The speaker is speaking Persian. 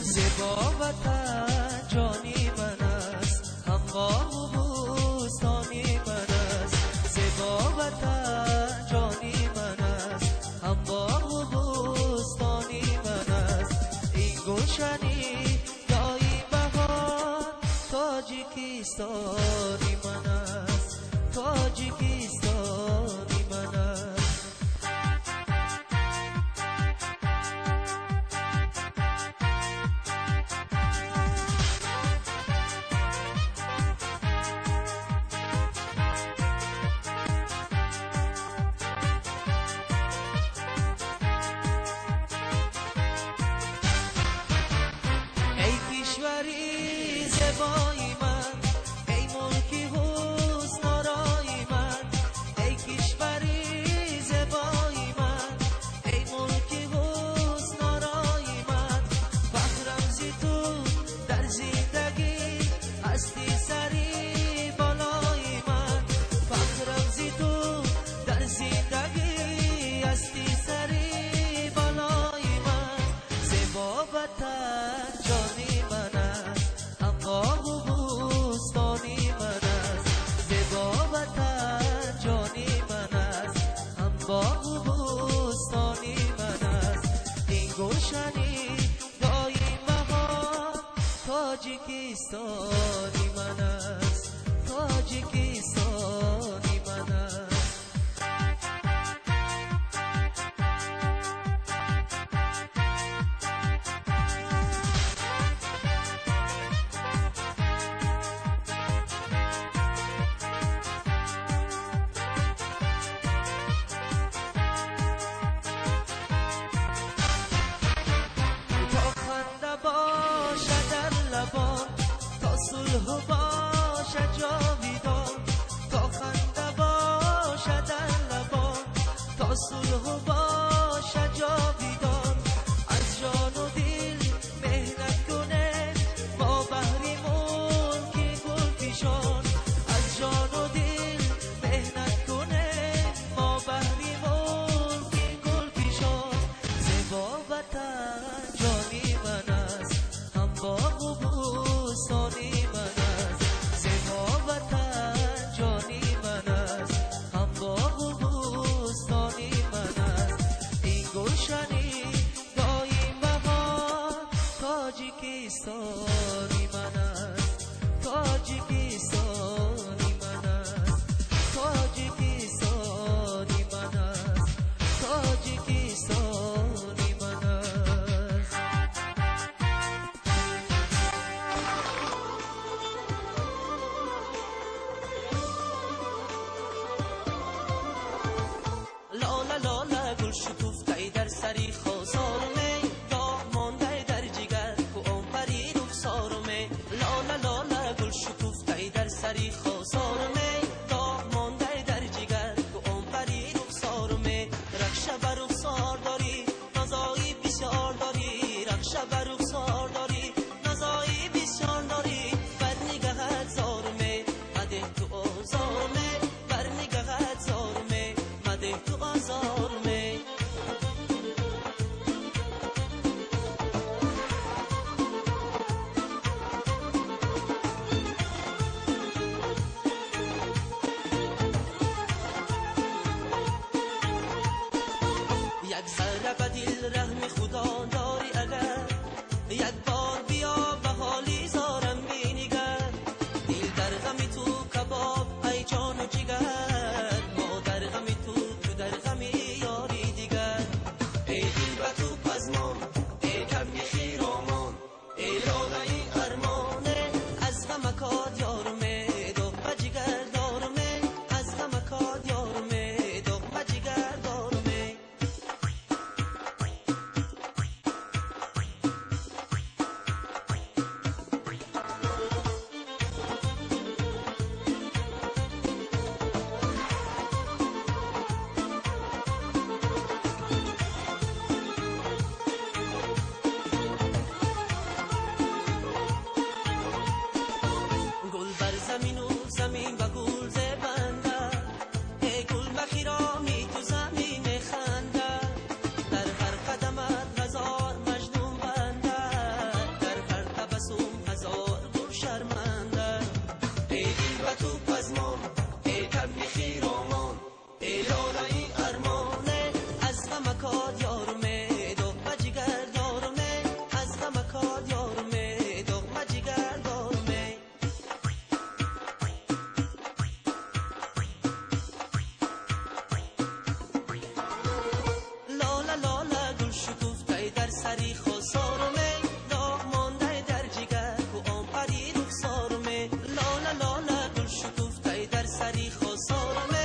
زیبا وطن جانی من است، هموار و بوستانی من است. زیبا وطن جانی من است، هموار و بوستانی من است. این گلشنی دایی بهار تاجیکستانی من است، تاجیکستانی من است. کشوری زیبای من، ای ملکی حسن آرای من. ای کشوری زیبای من، ای ملکی حسن آرای من. فخرم زی تو در زندگی، هستی سری بالای من. فخرم زی تو در زندگی، هستی سری بالای من. زیبا وطن جانی من است، هموار و بوستانی من است. زیبا وطن جانی من است، هموار و بوستانی من است. این گلشنی دایی بهار تاجیکستانی من است، تاجیکستانی من است. باشد در لبان تا صلح و سری خسارمه راه مانده در جگر کو آن پری رخسارمه لالا لالا گل شکفته در سری خسارمه